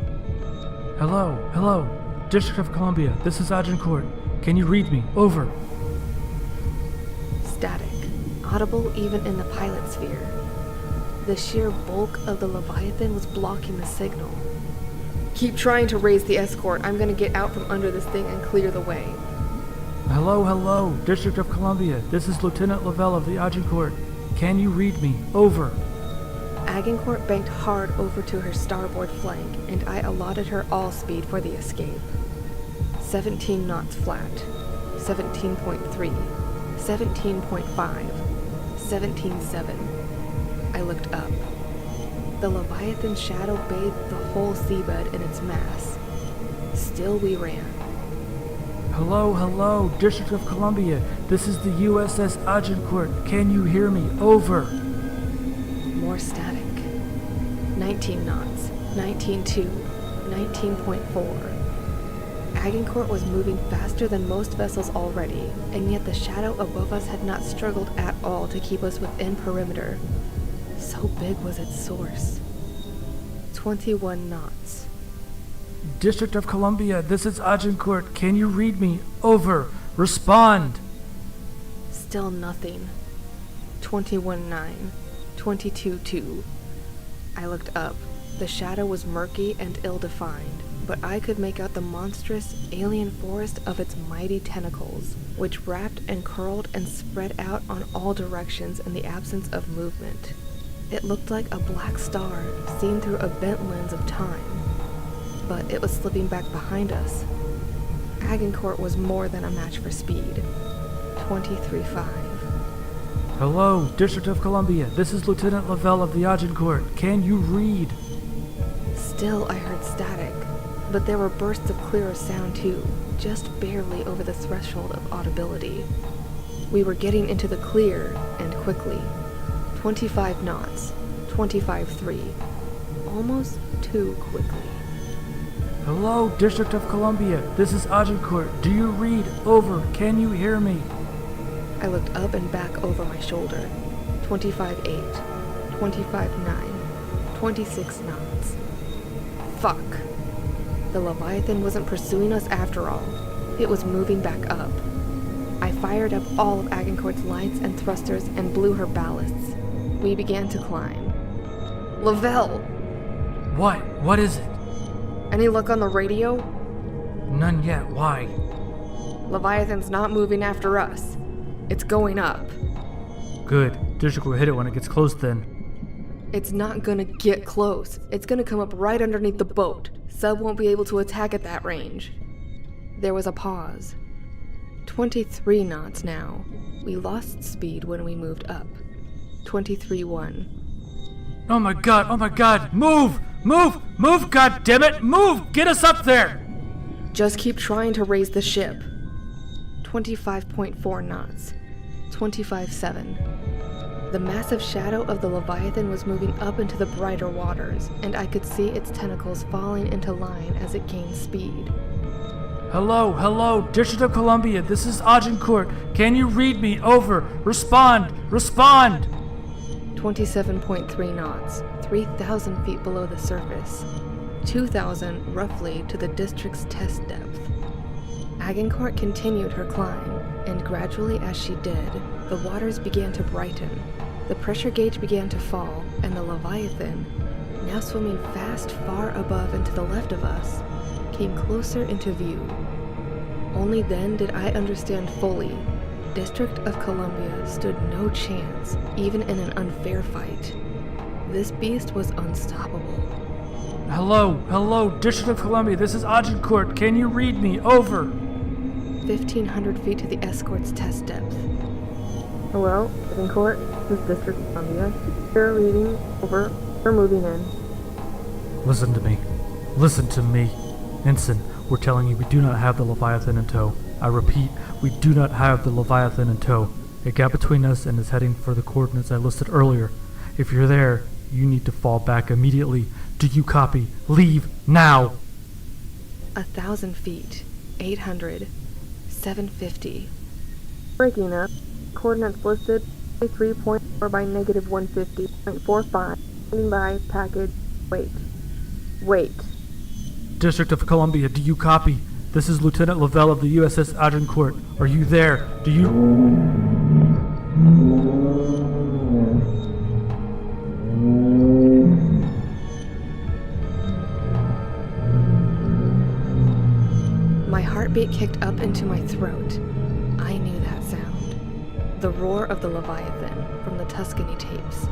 Hello, hello. District of Columbia, this is Agincourt. Can you read me? Over. Static, audible even in the pilot sphere. The sheer bulk of the Leviathan was blocking the signal. Keep trying to raise the escort. I'm gonna get out from under this thing and clear the way. Hello, hello. District of Columbia, this is Lieutenant Lavelle of the Agincourt. Can you read me? Over. Agincourt banked hard over to her starboard flank, and I allotted her all speed for the escape. 17 knots flat, 17.3, 17.5, 17.7. I looked up. The Leviathan's shadow bathed the whole seabed in its mass. Still we ran. Hello, District of Columbia. This is the USS Agincourt. Can you hear me? Over. More static. 19 knots, 19.2, 19.4. Agincourt was moving faster than most vessels already, and yet the shadow above us had not struggled at all to keep us within perimeter. So big was its source. 21 knots. District of Columbia, this is Agincourt. Can you read me? Over. Respond. Still nothing. 21.9, 22.2. I looked up. The shadow was murky and ill-defined, but I could make out the monstrous alien forest of its mighty tentacles, which wrapped and curled and spread out on all directions in the absence of movement. It looked like a black star seen through a bent lens of time, but it was slipping back behind us. Agincourt was more than a match for speed. 23.5. Hello, District of Columbia. This is Lieutenant Lavelle of the Agincourt. Can you read? Still, I heard static, but there were bursts of clearer sound too, just barely over the threshold of audibility. We were getting into the clear, and quickly. 25 knots, 25.3. Almost too quickly. Hello, District of Columbia. This is Agincourt. Do you read? Over. Can you hear me? I looked up and back over my shoulder. 25.8, 25.9, 26 knots. Fuck. The Leviathan wasn't pursuing us after all. It was moving back up. I fired up all of Agincourt's lights and thrusters and blew her ballasts. We began to climb. Lavelle! What? What is it? Any luck on the radio? None yet. Why? Leviathan's not moving after us. It's going up. Good. District will hit it when it gets close then. It's not gonna get close. It's gonna come up right underneath the boat. Sub won't be able to attack at that range. There was a pause. 23 knots now. We lost speed when we moved up. 23.1. Oh my god! Move! God damn it! Move! Get us up there! Just keep trying to raise the ship. 25.4 knots. 25.7. The massive shadow of the Leviathan was moving up into the brighter waters, and I could see its tentacles falling into line as it gained speed. Hello, District of Columbia, this is Agincourt. Can you read me? Over. Respond. 27.3 knots, 3,000 feet below the surface, 2,000 roughly to the district's test depth. Agincourt continued her climb, and gradually as she did, the waters began to brighten. The pressure gauge began to fall, and the Leviathan, now swimming fast far above and to the left of us, came closer into view. Only then did I understand fully. District of Columbia stood no chance, even in an unfair fight. This beast was unstoppable. Hello, District of Columbia, this is Agincourt. Can you read me? Over. 1,500 feet to the escort's test depth. Hello, Agincourt. This is District of Columbia. You're reading. Over. We're moving in. Listen to me. Ensign, we're telling you we do not have the Leviathan in tow. I repeat, we do not have the Leviathan in tow. It got between us and is heading for the coordinates I listed earlier. If you're there, you need to fall back immediately. Do you copy? Leave now! 1,000 feet. 800. 750. Breaking up. Coordinates listed 3.4 by negative 150.45. Standing by. Package. Wait. District of Columbia, do you copy? This is Lieutenant Lavelle of the USS Agincourt. Are you there? Do you... My heartbeat kicked up into my throat. I knew that sound. The roar of the Leviathan from the Tuscany tapes.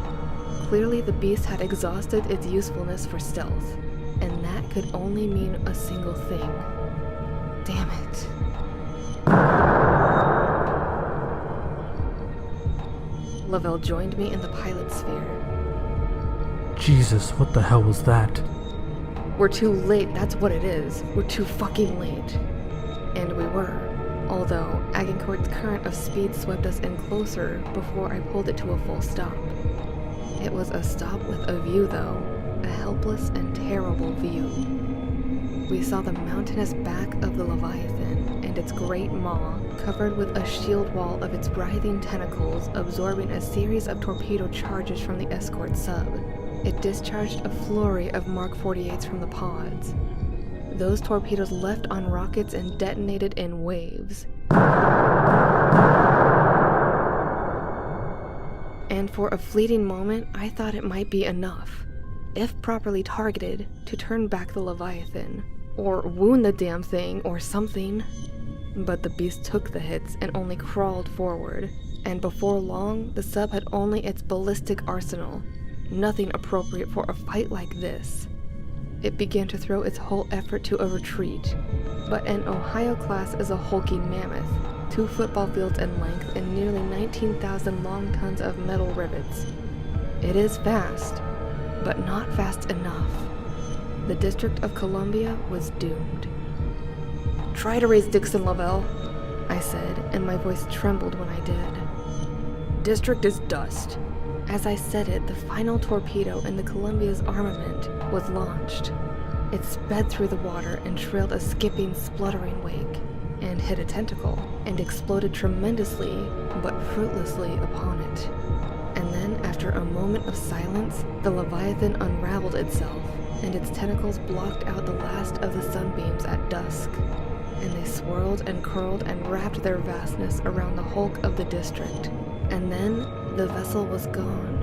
Clearly, the beast had exhausted its usefulness for stealth, and that could only mean a single thing. Damn it. Lavelle joined me in the pilot sphere. Jesus, what the hell was that? We're too late, that's what it is. We're too fucking late. And we were. Although, Agincourt's current of speed swept us in closer before I pulled it to a full stop. It was a stop with a view, though. A helpless and terrible view. We saw the mountainous back of the Leviathan and its great maw, covered with a shield wall of its writhing tentacles, absorbing a series of torpedo charges from the escort sub. It discharged a flurry of Mark 48s from the pods. Those torpedoes left on rockets and detonated in waves. And for a fleeting moment, I thought it might be enough, if properly targeted, to turn back the Leviathan, or wound the damn thing, or something. But the beast took the hits and only crawled forward, and before long, the sub had only its ballistic arsenal, nothing appropriate for a fight like this. It began to throw its whole effort to a retreat, but an Ohio class is a hulking mammoth, 2 football fields in length and nearly 19,000 long tons of metal rivets. It is fast, but not fast enough. The District of Columbia was doomed. "Try to raise Dixon, Lavelle," I said, and my voice trembled when I did. "District is dust." As I said it, the final torpedo in the Columbia's armament was launched. It sped through the water and trailed a skipping, spluttering wake, and hit a tentacle, and exploded tremendously, but fruitlessly upon it. And then, after a moment of silence, the Leviathan unraveled itself, and its tentacles blocked out the last of the sunbeams at dusk, and they swirled and curled and wrapped their vastness around the hulk of the district. And then, the vessel was gone.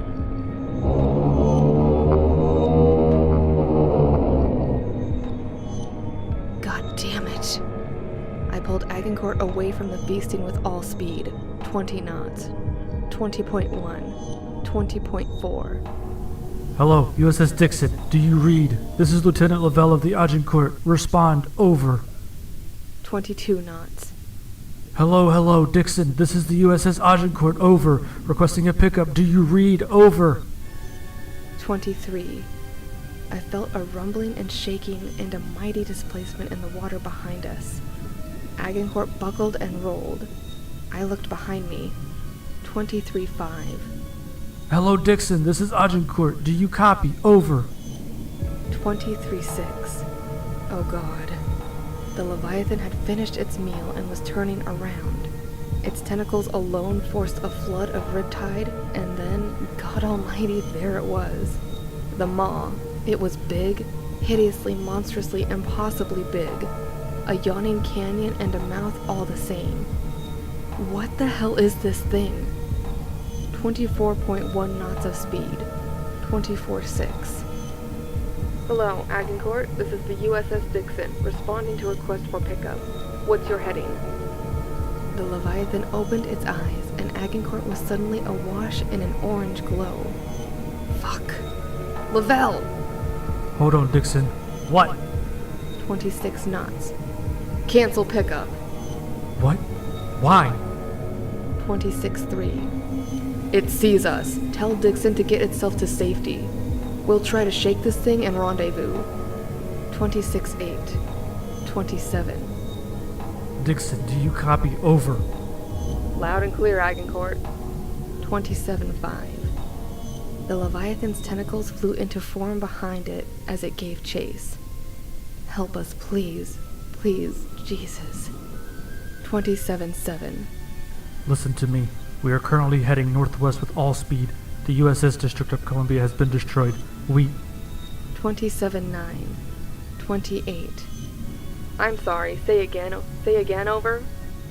God damn it. I pulled Agincourt away from the beasting with all speed. 20 knots. 20.1. 20.4. Hello, USS Dixon. Do you read? This is Lieutenant Lavelle of the Agincourt. Respond. Over. 22 knots. Hello, Dixon. This is the USS Agincourt. Over. Requesting a pickup. Do you read? Over. 23. I felt a rumbling and shaking and a mighty displacement in the water behind us. Agincourt buckled and rolled. I looked behind me. 23.5. Hello, Dixon. This is Agincourt. Do you copy? Over. 23.6. Oh God. The Leviathan had finished its meal and was turning around. Its tentacles alone forced a flood of riptide, and then, God almighty, there it was. The maw. It was big, hideously, monstrously, impossibly big. A yawning canyon and a mouth all the same. What the hell is this thing? 24.1 knots of speed. 24.6. Hello, Agincourt. This is the USS Dixon, responding to request for pickup. What's your heading? The Leviathan opened its eyes, and Agincourt was suddenly awash in an orange glow. Fuck. Lavelle! Hold on, Dixon. What? 26 knots. Cancel pickup. What? Why? 26.3. It sees us. Tell Dixon to get itself to safety. We'll try to shake this thing and rendezvous. 26.8. 27. Dixon, do you copy? Over. Loud and clear, Agincourt. 27.5. The Leviathan's tentacles flew into form behind it as it gave chase. Help us, please. Please, Jesus. 27.7. Listen to me. We are currently heading northwest with all speed. The USS District of Columbia has been destroyed. We... 27.9. 28. I'm sorry, say again, over?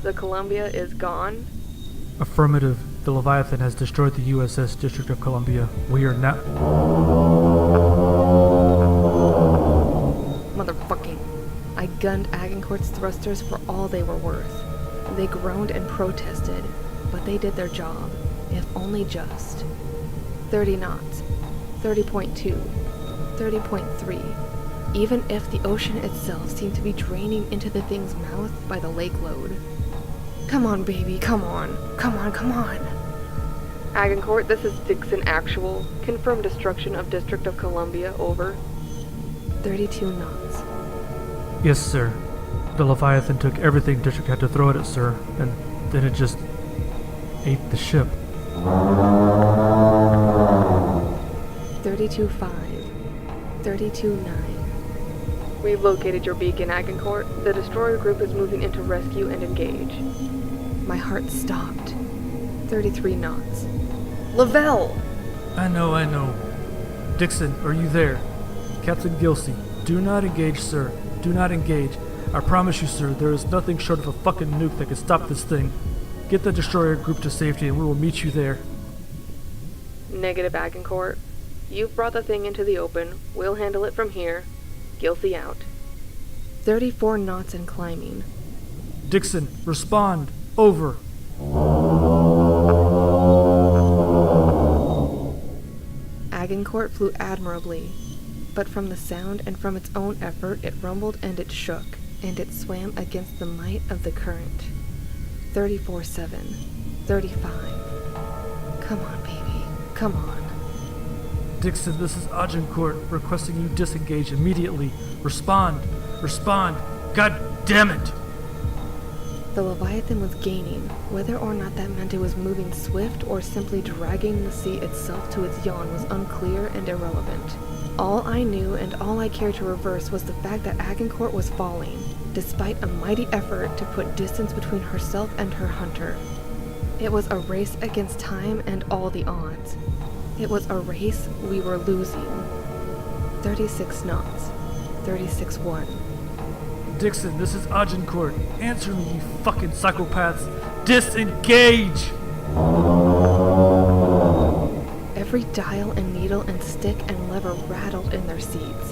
The Columbia is gone? Affirmative. The Leviathan has destroyed the USS District of Columbia. We are now... Motherfucking. I gunned Agincourt's thrusters for all they were worth. They groaned and protested, but they did their job, if only just. 30 knots, 30.2, 30.3. Even if the ocean itself seemed to be draining into the thing's mouth by the lake load. Come on, baby, come on. Come on, come on. Agincourt, this is Dixon Actual. Confirmed destruction of District of Columbia, over. 32 knots. Yes, sir. The Leviathan took everything District had to throw at it, sir, and then it just ate the ship. 32.5. 32.9. We've located your beacon, Agincourt. The destroyer group is moving into rescue and engage. My heart stopped. 33 knots. Lavelle! I know. Dixon, are you there? Captain Gilsey, do not engage, sir. Do not engage. I promise you, sir, there is nothing short of a fucking nuke that can stop this thing. Get the destroyer group to safety and we will meet you there. Negative, Agincourt. You've brought the thing into the open. We'll handle it from here. Gilsey out. 34 knots and climbing. Dixon, respond. Over. Agincourt flew admirably, but from the sound and from its own effort it rumbled and it shook, and it swam against the might of the current. 34.7. 35. Come on, baby. Come on. Dixon, this is Agincourt requesting you disengage immediately. Respond. God damn it! The Leviathan was gaining, whether or not that meant it was moving swift or simply dragging the sea itself to its yawn was unclear and irrelevant. All I knew and all I cared to reverse was the fact that Agincourt was falling, despite a mighty effort to put distance between herself and her hunter. It was a race against time and all the odds. It was a race we were losing. 36 knots. 36.1. Dixon, this is Agincourt. Answer me, you fucking psychopaths. Disengage! Every dial and needle and stick and lever rattled in their seats,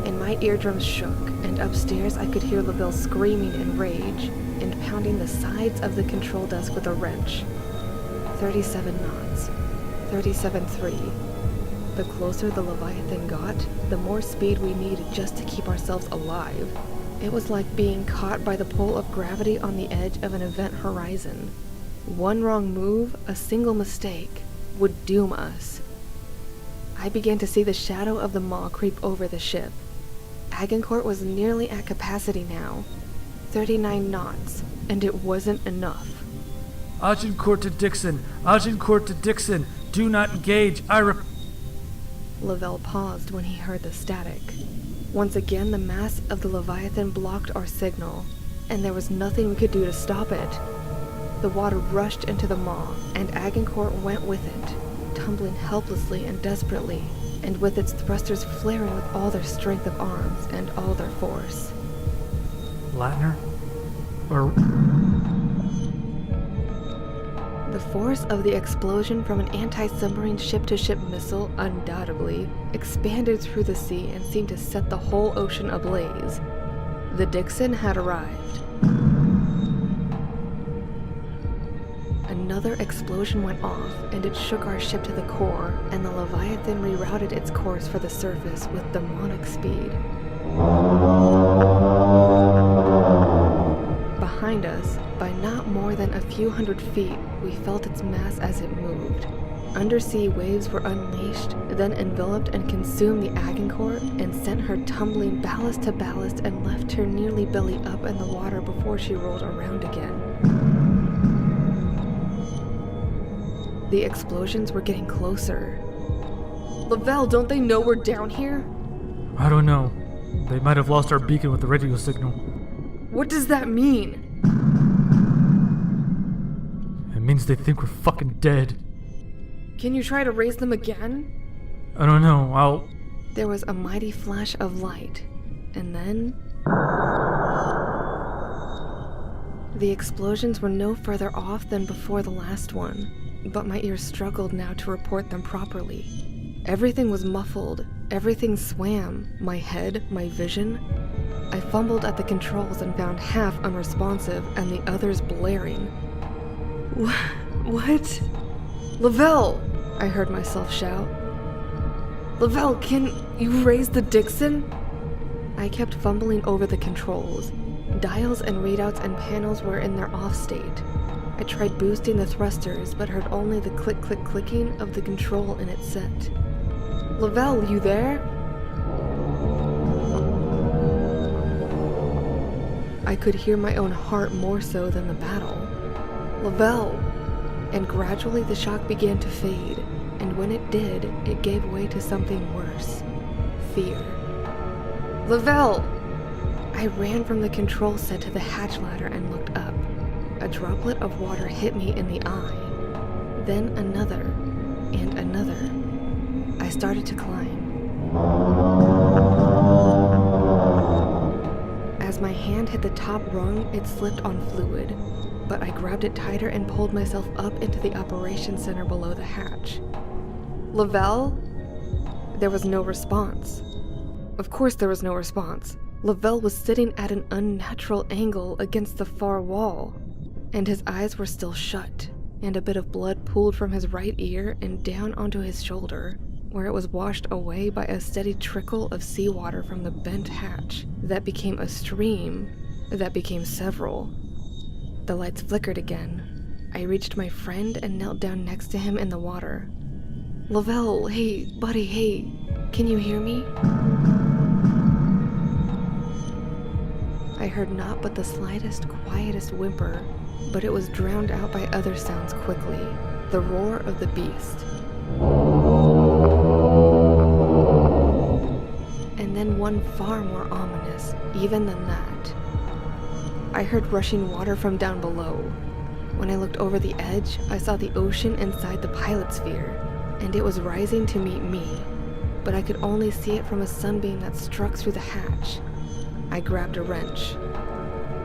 and my eardrums shook, and upstairs I could hear Lavelle screaming in rage and pounding the sides of the control desk with a wrench. 37 knots. 37.3. The closer the Leviathan got, the more speed we needed just to keep ourselves alive. It was like being caught by the pull of gravity on the edge of an event horizon. One wrong move, a single mistake, would doom us. I began to see the shadow of the maw creep over the ship. Agincourt was nearly at capacity now. 39 knots, and it wasn't enough. Agincourt to Dixon! Agincourt to Dixon! Do not engage! Lavelle paused when he heard the static. Once again, the mass of the Leviathan blocked our signal, and there was nothing we could do to stop it. The water rushed into the maw, and Agincourt went with it, tumbling helplessly and desperately, and with its thrusters flaring with all their strength of arms and all their force. Latner? Or... The force of the explosion from an anti-submarine ship-to-ship missile undoubtedly expanded through the sea and seemed to set the whole ocean ablaze. The Dixon had arrived. Another explosion went off, and it shook our ship to the core, and the Leviathan rerouted its course for the surface with demonic speed. Behind us, by not more than a few hundred feet, we felt its mass as it moved. Undersea waves were unleashed, then enveloped and consumed the Agincourt and sent her tumbling ballast to ballast and left her nearly belly up in the water before she rolled around again. The explosions were getting closer. Lavelle, don't they know we're down here? I don't know. They might have lost our beacon with the radio signal. What does that mean? It means they think we're fucking dead. Can you try to raise them again? I don't know, There was a mighty flash of light, and then... The explosions were no further off than before the last one, but my ears struggled now to report them properly. Everything was muffled, everything swam, my head, my vision. I fumbled at the controls and found half unresponsive and the others blaring. What? Lavelle! I heard myself shout. Lavelle, can you raise the Dixon? I kept fumbling over the controls. Dials and readouts and panels were in their off state. I tried boosting the thrusters, but heard only the click-click-clicking of the control in its set. Lavelle, you there? I could hear my own heart more so than the battle. Lavelle! And gradually the shock began to fade, and when it did, it gave way to something worse. Fear. Lavelle! I ran from the control set to the hatch ladder and looked up. A droplet of water hit me in the eye. Then another, and another. I started to climb. As my hand hit the top rung, it slipped on fluid, but I grabbed it tighter and pulled myself up into the operations center below the hatch. Lavelle? There was no response. Of course there was no response. Lavelle was sitting at an unnatural angle against the far wall, and his eyes were still shut, and a bit of blood pooled from his right ear and down onto his shoulder, where it was washed away by a steady trickle of seawater from the bent hatch that became a stream that became several. The lights flickered again. I reached my friend and knelt down next to him in the water. Lavelle, hey, buddy, hey, can you hear me? I heard naught but the slightest, quietest whimper, but it was drowned out by other sounds quickly. The roar of the beast. And then one far more ominous, even than that. I heard rushing water from down below. When I looked over the edge, I saw the ocean inside the pilot sphere, and it was rising to meet me, but I could only see it from a sunbeam that struck through the hatch. I grabbed a wrench.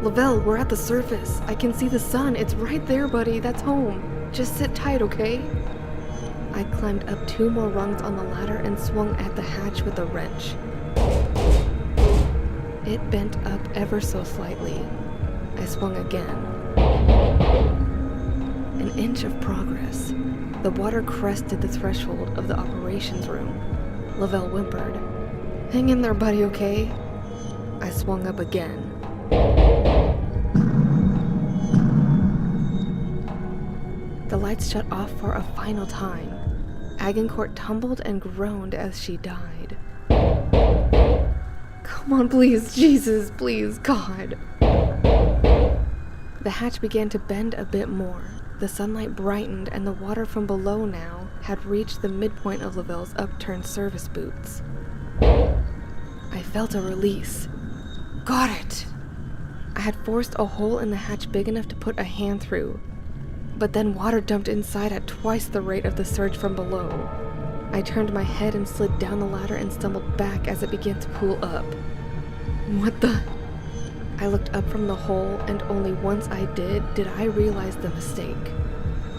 Lavelle, we're at the surface. I can see the sun. It's right there, buddy. That's home. Just sit tight, okay? I climbed up 2 more rungs on the ladder and swung at the hatch with a wrench. It bent up ever so slightly. I swung again. An inch of progress. The water crested the threshold of the operations room. Lavelle whimpered. Hang in there, buddy, okay? I swung up again. The lights shut off for a final time. Agincourt tumbled and groaned as she died. Come on, please, Jesus, please, God. The hatch began to bend a bit more. The sunlight brightened, and the water from below now had reached the midpoint of Lavelle's upturned service boots. I felt a release. Got it! I had forced a hole in the hatch big enough to put a hand through, but then water dumped inside at twice the rate of the surge from below. I turned my head and slid down the ladder and stumbled back as it began to pool up. What the? I looked up from the hole, and only once I did I realize the mistake.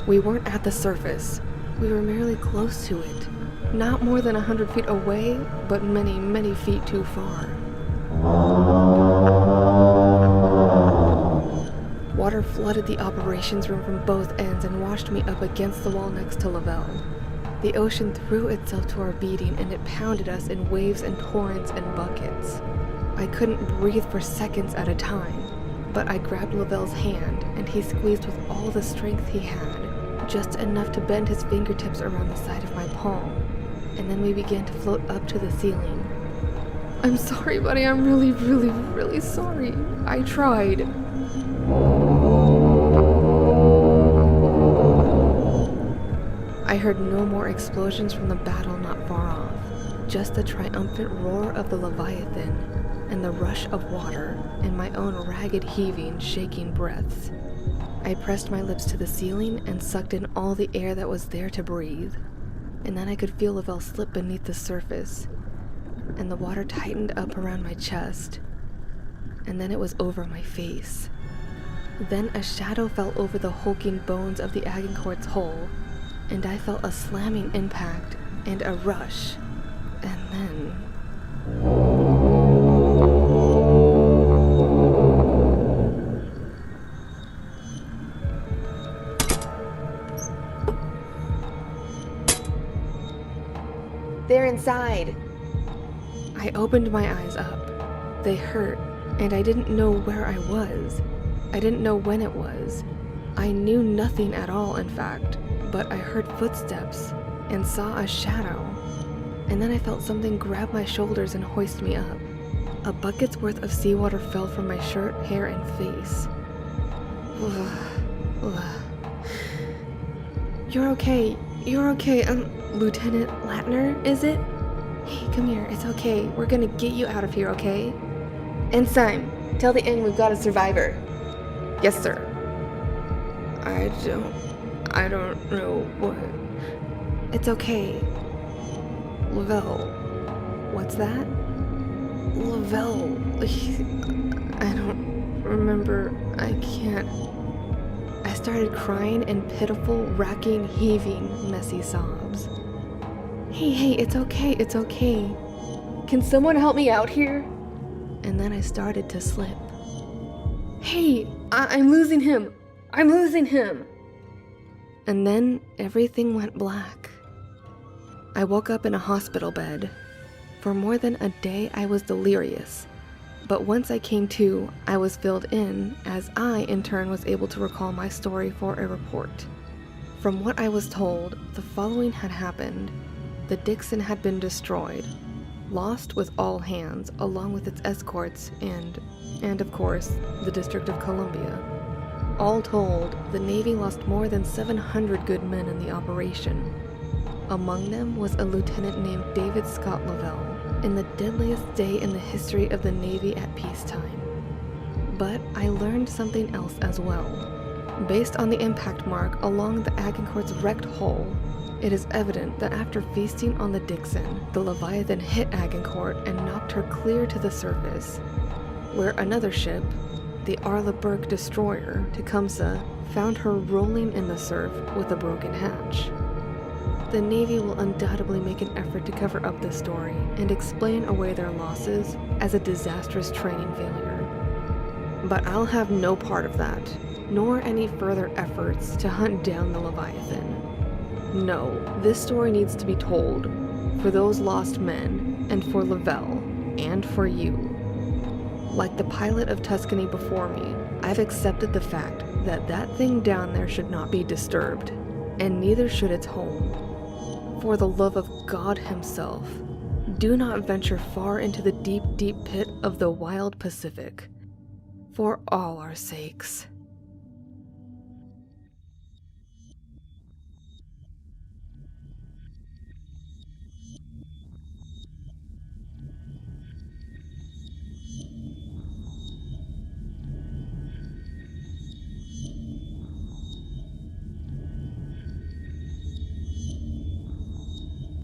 We weren't at the surface. We were merely close to it. Not more than 100 feet away, but many, many feet too far. Water flooded the operations room from both ends and washed me up against the wall next to Lavelle. The ocean threw itself to our beating, and it pounded us in waves and torrents and buckets. I couldn't breathe for seconds at a time, but I grabbed Lavelle's hand, and he squeezed with all the strength he had, just enough to bend his fingertips around the side of my palm, and then we began to float up to the ceiling. I'm sorry, buddy, I'm really, really, really sorry. I tried. I heard no more explosions from the battle not far off, just the triumphant roar of the Leviathan and the rush of water and my own ragged heaving, shaking breaths. I pressed my lips to the ceiling and sucked in all the air that was there to breathe, and then I could feel Lavelle slip beneath the surface, and the water tightened up around my chest, and then it was over my face. Then a shadow fell over the hulking bones of the Agincourt's hull, and I felt a slamming impact and a rush, and then... They're inside. I opened my eyes up. They hurt, and I didn't know where I was. I didn't know when it was. I knew nothing at all, in fact, but I heard footsteps and saw a shadow. And then I felt something grab my shoulders and hoist me up. A bucket's worth of seawater fell from my shirt, hair, and face. You're okay. You're okay. Lieutenant Latner, is it? Hey, come here. It's okay. We're gonna get you out of here, okay? Ensign, tell the Ing we've got a survivor. Yes, sir. I don't know what. It's okay. Lavelle. What's that? Lavelle. I don't remember. I can't. I started crying in pitiful, racking, heaving, messy sobs. Hey, it's okay, it's okay. Can someone help me out here? And then I started to slip. Hey, I'm losing him. I'm losing him. And then everything went black. I woke up in a hospital bed. For more than a day, I was delirious. But once I came to, I was filled in, as I, in turn, was able to recall my story for a report. From what I was told, the following had happened. The Dixon had been destroyed, lost with all hands, along with its escorts and of course, the District of Columbia. All told, the Navy lost more than 700 good men in the operation. Among them was a lieutenant named David Scott Lavelle, in the deadliest day in the history of the Navy at peacetime. But I learned something else as well. Based on the impact mark along the Agincourt's wrecked hull, it is evident that after feasting on the Dixon, the Leviathan hit Agincourt and knocked her clear to the surface, where another ship, the Arleigh Burke destroyer, Tecumseh, found her rolling in the surf with a broken hatch. The Navy will undoubtedly make an effort to cover up this story and explain away their losses as a disastrous training failure. But I'll have no part of that, nor any further efforts to hunt down the Leviathan. No, this story needs to be told, for those lost men, and for Lavelle, and for you. Like the pilot of Tuscany before me, I've accepted the fact that that thing down there should not be disturbed, and neither should its home. For the love of God himself, do not venture far into the deep, deep pit of the wild Pacific. For all our sakes.